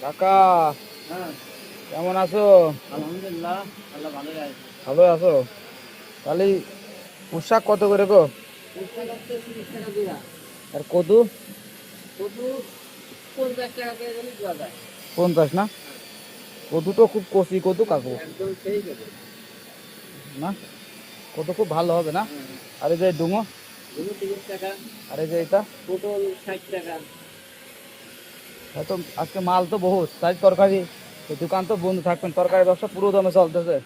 কাকা হ্যাঁ, কেমন আছো? আলহামদুলিল্লাহ, আল্লাহ ভালোই আছে। ভালো আছো? তাহলে পোশাক কত করে গো? পোশাক হচ্ছে 30 টাকা জোড়া। আর কদু? কদু 50 টাকা করে গেলে দেওয়া যায়। 50 না? কদু তো খুব কচি কদু কাকু, একদম সেই কদু। না কদু খুব ভালো হবে না? হ্যাঁ, আর এই যে ডুমো, ঝিঙে 30 টাকা, আর এই যে এটা, পটল 60 টাকা। হয়তো আজকে মাল তো বহুত, তাই তরকারি এই দোকান তো বন্ধ থাকবেন, তরকারি ব্যবসা পুরো দমে চলতেছে।